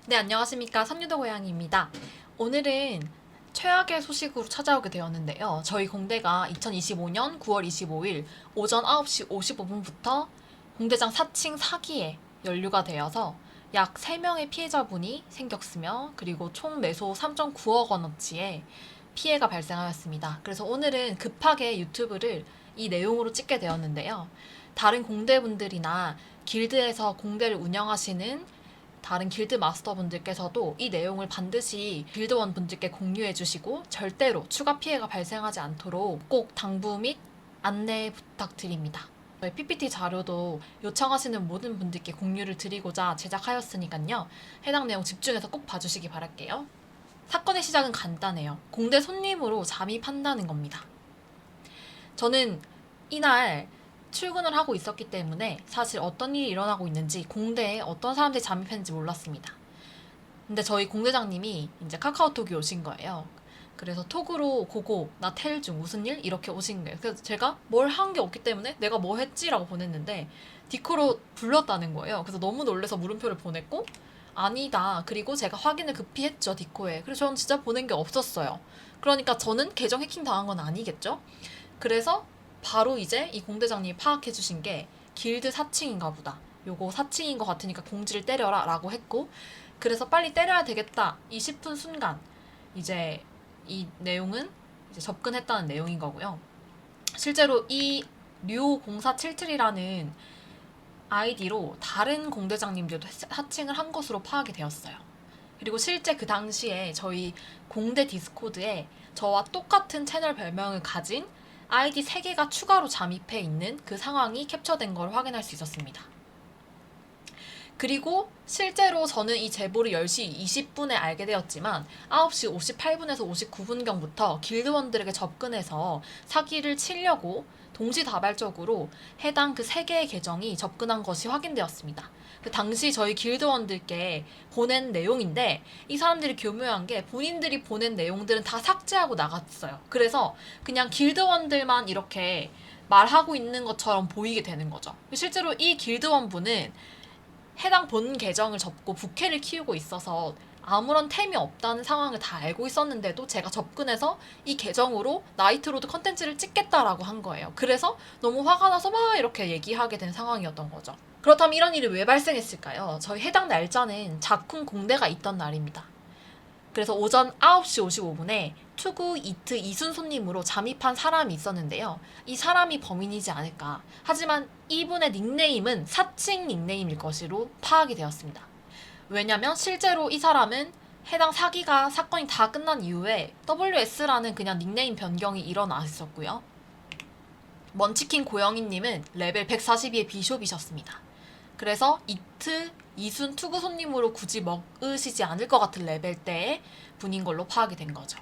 네, 안녕하십니까. 선유도 고양이입니다. 오늘은 최악의 소식으로 찾아오게 되었는데요. 저희 공대가 2025년 9월 25일 오전 9시 55분부터 공대장 4층 사기에 연루가 되어서 약 3명의 피해자분이 생겼으며 그리고 총 매소 3.9억 원어치의 피해가 발생하였습니다. 그래서 오늘은 급하게 유튜브를 이 내용으로 찍게 되었는데요. 다른 공대분들이나 길드에서 공대를 운영하시는 다른 길드 마스터분들께서도 이 내용을 반드시 길드원 분들께 공유해 주시고 절대로 추가 피해가 발생하지 않도록 꼭 당부 및 안내 부탁드립니다. 저희 PPT 자료도 요청하시는 모든 분들께 공유를 드리고자 제작하였으니까요. 해당 내용 집중해서 꼭 봐주시기 바랄게요. 사건의 시작은 간단해요. 공대 손님으로 잠입한다는 겁니다. 저는 이날 출근을 하고 있었기 때문에 사실 어떤 일이 일어나고 있는지 공대에 어떤 사람들이 잠입했는지 몰랐습니다. 근데 저희 공대장님이 이제 카카오톡이 오신 거예요. 그래서 톡으로 고고 나 텔 중 무슨 일? 이렇게 오신 거예요. 그래서 제가 뭘 한 게 없기 때문에 내가 뭐 했지라고 보냈는데 디코로 불렀다는 거예요. 그래서 너무 놀라서 물음표를 보냈고 아니다. 그리고 제가 확인을 급히 했죠, 디코에. 그래서 저는 진짜 보낸 게 없었어요. 그러니까 저는 계정 해킹 당한 건 아니겠죠? 그래서 바로 이제 이 공대장님이 파악해 주신 게 길드 4층인가 보다. 요거 4층인 것 같으니까 공지를 때려라 라고 했고, 그래서 빨리 때려야 되겠다 이 싶은 순간 이제 이 내용은 이제 접근했다는 내용인 거고요. 실제로 이 류0477이라는 아이디로 다른 공대장님들도 하칭을 한 것으로 파악이 되었어요. 그리고 실제 그 당시에 저희 공대 디스코드에 저와 똑같은 채널 별명을 가진 아이디 3개가 추가로 잠입해 있는 그 상황이 캡처된 걸 확인할 수 있었습니다. 그리고 실제로 저는 이 제보를 10시 20분에 알게 되었지만 9시 58분에서 59분경부터 길드원들에게 접근해서 사기를 치려고 동시다발적으로 해당 그 3개의 계정이 접근한 것이 확인되었습니다. 그 당시 저희 길드원들께 보낸 내용인데 이 사람들이 교묘한 게 본인들이 보낸 내용들은 다 삭제하고 나갔어요. 그래서 그냥 길드원들만 이렇게 말하고 있는 것처럼 보이게 되는 거죠. 실제로 이 길드원분은 해당 본 계정을 접고 부캐를 키우고 있어서 아무런 템이 없다는 상황을 다 알고 있었는데도 제가 접근해서 이 계정으로 나이트로드 컨텐츠를 찍겠다라고 한 거예요. 그래서 너무 화가 나서 막 이렇게 얘기하게 된 상황이었던 거죠. 그렇다면 이런 일이 왜 발생했을까요? 저희 해당 날짜는 작품 공대가 있던 날입니다. 그래서 오전 9시 55분에 투구 이트 이순 손님으로 잠입한 사람이 있었는데요. 이 사람이 범인이지 않을까. 하지만 이분의 닉네임은 사칭 닉네임일 것으로 파악이 되었습니다. 왜냐면 실제로 이 사람은 해당 사건이 다 끝난 이후에 WS라는 그냥 닉네임 변경이 일어났었고요. 먼치킨 고영희님은 레벨 142의 비숍이셨습니다. 그래서 이트, 이순 투구 손님으로 굳이 먹으시지 않을 것 같은 레벨대의 분인 걸로 파악이 된 거죠.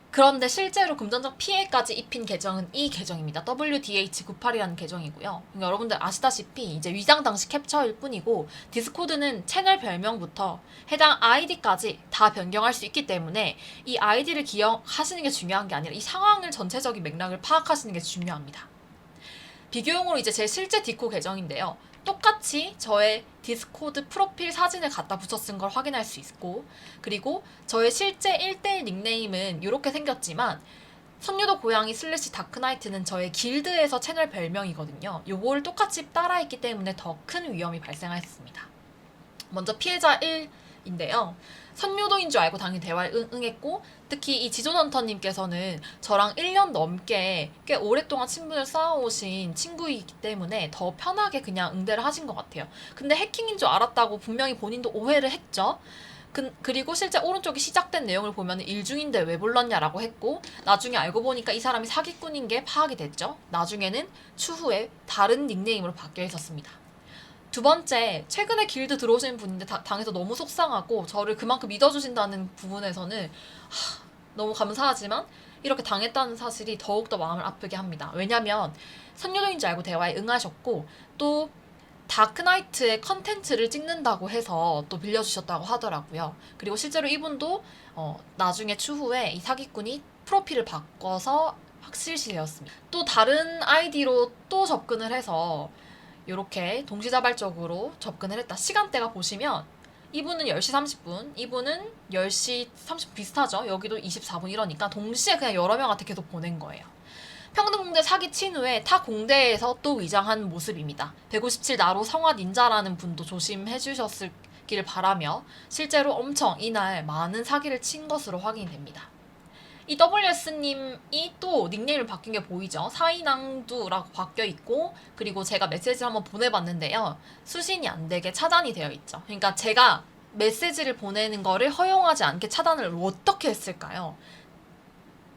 그런데 실제로 금전적 피해까지 입힌 계정은 이 계정입니다. WDH98이라는 계정이고요. 그러니까 여러분들 아시다시피 이제 위장 당시 캡처일 뿐이고 디스코드는 채널 별명부터 해당 아이디까지 다 변경할 수 있기 때문에 이 아이디를 기억하시는 게 중요한 게 아니라 이 상황을 전체적인 맥락을 파악하시는 게 중요합니다. 비교용으로 이제 제 실제 디코 계정인데요. 똑같이 저의 디스코드 프로필 사진을 갖다 붙여 쓴 걸 확인할 수 있고, 그리고 저의 실제 1대1 닉네임은 이렇게 생겼지만 선유도 고양이 슬래시 다크나이트는 저의 길드에서 채널 별명이거든요. 요거를 똑같이 따라했기 때문에 더 큰 위험이 발생했습니다. 먼저 피해자 1인데요. 선유도인 줄 알고 당연히 대화에 응했고, 특히 이 지존헌터님께서는 저랑 1년 넘게 꽤 오랫동안 친분을 쌓아오신 친구이기 때문에 더 편하게 그냥 응대를 하신 것 같아요. 근데 해킹인 줄 알았다고 분명히 본인도 오해를 했죠. 그리고 실제 오른쪽에 시작된 내용을 보면 일 중인데 왜 불렀냐라고 했고, 나중에 알고 보니까 이 사람이 사기꾼인 게 파악이 됐죠. 나중에는 추후에 다른 닉네임으로 바뀌어 있었습니다. 두 번째, 최근에 길드 들어오신 분인데 당해서 너무 속상하고 저를 그만큼 믿어주신다는 부분에서는 너무 감사하지만 이렇게 당했다는 사실이 더욱더 마음을 아프게 합니다. 왜냐면 선녀도인 줄 알고 대화에 응하셨고 또 다크나이트의 컨텐츠를 찍는다고 해서 또 빌려주셨다고 하더라고요. 그리고 실제로 이분도 나중에 추후에 이 사기꾼이 프로필을 바꿔서 확실시 되었습니다. 또 다른 아이디로 또 접근을 해서 이렇게 동시다발적으로 접근을 했다. 시간대가 보시면 이분은 10시 30분, 이분은 10시 30분 비슷하죠. 여기도 24분 이러니까 동시에 그냥 여러 명한테 계속 보낸 거예요. 평등공대 사기친 후에 타 공대에서 또 위장한 모습입니다. 157 나로 성화 닌자라는 분도 조심해 주셨기를 바라며 실제로 엄청 이날 많은 사기를 친 것으로 확인됩니다. 이 WS님이 또 닉네임을 바뀐 게 보이죠? 사이낭두라고 바뀌어 있고, 그리고 제가 메시지를 한번 보내봤는데요. 수신이 안 되게 차단이 되어 있죠. 그러니까 제가 메시지를 보내는 거를 허용하지 않게 차단을 어떻게 했을까요?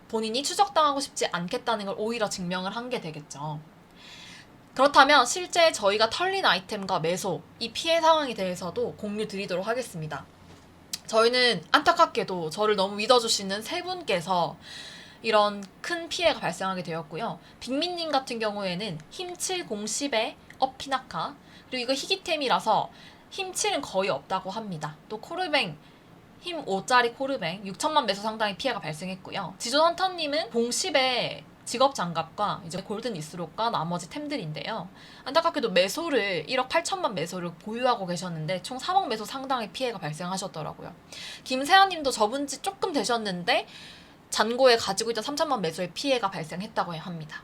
본인이 추적당하고 싶지 않겠다는 걸 오히려 증명을 한 게 되겠죠. 그렇다면 실제 저희가 털린 아이템과 매소, 이 피해 상황에 대해서도 공유 드리도록 하겠습니다. 저희는 안타깝게도 저를 너무 믿어주시는 세 분께서 이런 큰 피해가 발생하게 되었고요. 빅민님 같은 경우에는 힘7 010의 업피나카, 그리고 이거 희귀템이라서 힘7은 거의 없다고 합니다. 또 코르뱅 힘 5짜리 코르뱅 6천만 매소 상당의 피해가 발생했고요. 지존 헌터님은 010의 직업 장갑과 이제 골든 이스롯과 나머지 템들인데요. 안타깝게도 매소를 1억 8천만 매소를 보유하고 계셨는데 총 3억 매소 상당의 피해가 발생하셨더라고요. 김세아님도 접은 지 조금 되셨는데 잔고에 가지고 있던 3천만 매소의 피해가 발생했다고 합니다.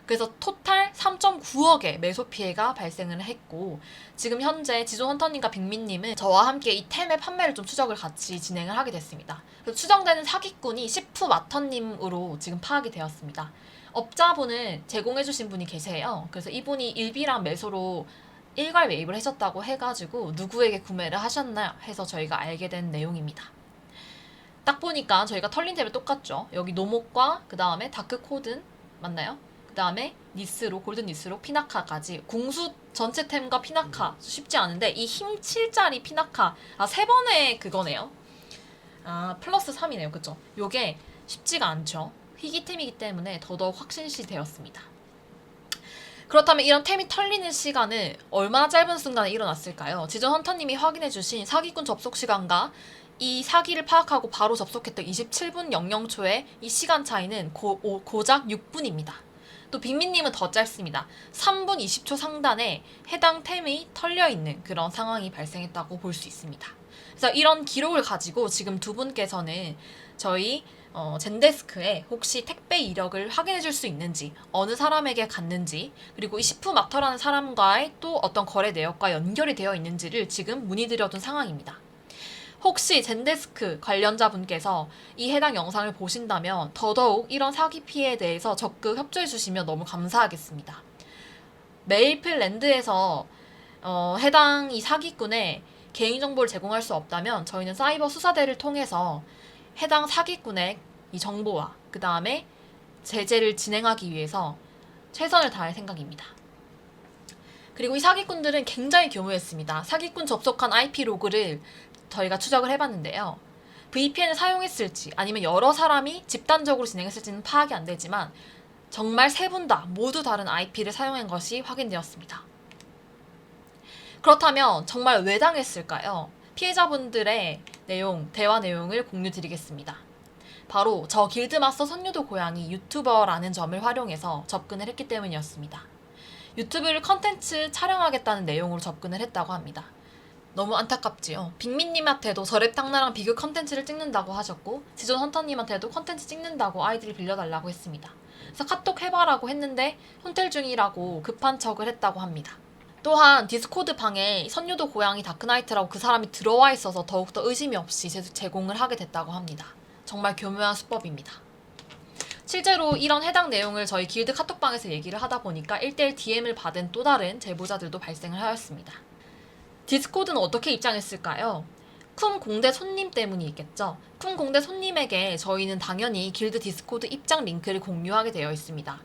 그래서 토탈 3.9억의 매소 피해가 발생을 했고, 지금 현재 지존 헌터님과 빅민님은 저와 함께 이 템의 판매를 좀 추적을 같이 진행을 하게 됐습니다. 그래서 추정되는 사기꾼이 시프 마터님으로 지금 파악이 되었습니다. 업자분을 제공해주신 분이 계세요. 그래서 이분이 일비랑 매소로 일괄 매입을 하셨다고 해가지고 누구에게 구매를 하셨나 해서 저희가 알게 된 내용입니다. 딱 보니까 저희가 털린 템이 똑같죠. 여기 노목과 그 다음에 다크 코든 맞나요? 그 다음에 니스로, 골든 니스로, 피나카까지 궁수 전체 템과 피나카 쉽지 않은데 이 힘 7짜리 피나카 세 번의 그거네요. 플러스 3이네요. 그쵸? 요게 쉽지가 않죠. 희귀템이기 때문에 더더욱 확신시 되었습니다. 그렇다면 이런 템이 털리는 시간은 얼마나 짧은 순간에 일어났을까요? 지존 헌터님이 확인해주신 사기꾼 접속 시간과 이 사기를 파악하고 바로 접속했던 27분 00초의 이 시간 차이는 고작 6분입니다. 또 빅민님은 더 짧습니다. 3분 20초 상단에 해당 템이 털려있는 그런 상황이 발생했다고 볼 수 있습니다. 그래서 이런 기록을 가지고 지금 두 분께서는 저희 젠데스크에 혹시 택배 이력을 확인해 줄 수 있는지, 어느 사람에게 갔는지, 그리고 이 시프마터라는 사람과의 또 어떤 거래 내역과 연결이 되어 있는지를 지금 문의드려둔 상황입니다. 혹시 젠데스크 관련자분께서 이 해당 영상을 보신다면 더더욱 이런 사기 피해에 대해서 적극 협조해 주시면 너무 감사하겠습니다. 메이플랜드에서 해당 이 사기꾼의 개인정보를 제공할 수 없다면 저희는 사이버 수사대를 통해서 해당 사기꾼의 이 정보와 그 다음에 제재를 진행하기 위해서 최선을 다할 생각입니다. 그리고 이 사기꾼들은 굉장히 교묘했습니다. 사기꾼 접속한 IP 로그를 저희가 추적을 해봤는데요. VPN을 사용했을지 아니면 여러 사람이 집단적으로 진행했을지는 파악이 안 되지만 정말 세 분 다 모두 다른 IP를 사용한 것이 확인되었습니다. 그렇다면 정말 왜 당했을까요? 피해자분들의 대화 내용을 공유드리겠습니다. 바로 저 길드마스터 선유도 고양이 유튜버라는 점을 활용해서 접근을 했기 때문이었습니다. 유튜브를 컨텐츠 촬영하겠다는 내용으로 접근을 했다고 합니다. 너무 안타깝지요. 빅민님한테도 저랩탕나랑 비교 컨텐츠를 찍는다고 하셨고 지존 헌터님한테도 컨텐츠 찍는다고 아이들이 빌려달라고 했습니다. 그래서 카톡 해봐라고 했는데 혼텔 중이라고 급한 척을 했다고 합니다. 또한 디스코드 방에 선유도 고양이 다크나이트라고 그 사람이 들어와 있어서 더욱더 의심이 없이 제공을 하게 됐다고 합니다. 정말 교묘한 수법입니다. 실제로 이런 해당 내용을 저희 길드 카톡방에서 얘기를 하다 보니까 1대1 DM을 받은 또 다른 제보자들도 발생을 하였습니다. 디스코드는 어떻게 입장했을까요? 쿰 공대 손님 때문이 있겠죠. 쿰 공대 손님에게 저희는 당연히 길드 디스코드 입장 링크를 공유하게 되어 있습니다.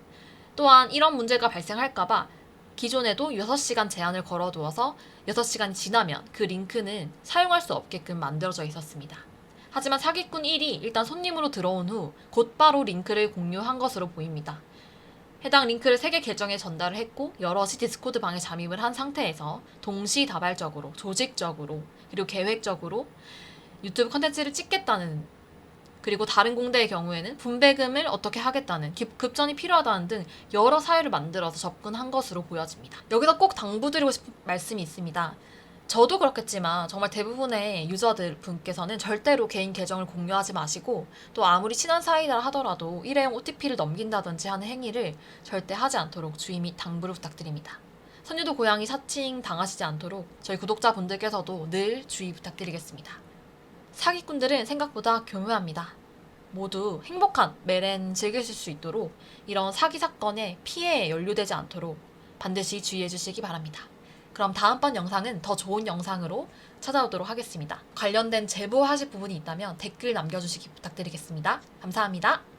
또한 이런 문제가 발생할까봐 기존에도 6시간 제한을 걸어두어서 6시간이 지나면 그 링크는 사용할 수 없게끔 만들어져 있었습니다. 하지만 사기꾼 1이 일단 손님으로 들어온 후 곧바로 링크를 공유한 것으로 보입니다. 해당 링크를 3개 계정에 전달을 했고 여럿이 디스코드 방에 잠입을 한 상태에서 동시다발적으로, 조직적으로, 그리고 계획적으로 유튜브 컨텐츠를 찍겠다는, 그리고 다른 공대의 경우에는 분배금을 어떻게 하겠다는, 급전이 필요하다는 등 여러 사유를 만들어서 접근한 것으로 보여집니다. 여기서 꼭 당부드리고 싶은 말씀이 있습니다. 저도 그렇겠지만 정말 대부분의 유저들 분께서는 절대로 개인 계정을 공유하지 마시고 또 아무리 친한 사이라 하더라도 일회용 OTP를 넘긴다든지 하는 행위를 절대 하지 않도록 주의 및 당부를 부탁드립니다. 선유도 고양이 사칭 당하시지 않도록 저희 구독자분들께서도 늘 주의 부탁드리겠습니다. 사기꾼들은 생각보다 교묘합니다. 모두 행복한 메렌 즐기실 수 있도록 이런 사기 사건에 피해에 연루되지 않도록 반드시 주의해 주시기 바랍니다. 그럼 다음번 영상은 더 좋은 영상으로 찾아오도록 하겠습니다. 관련된 제보하실 부분이 있다면 댓글 남겨주시기 부탁드리겠습니다. 감사합니다.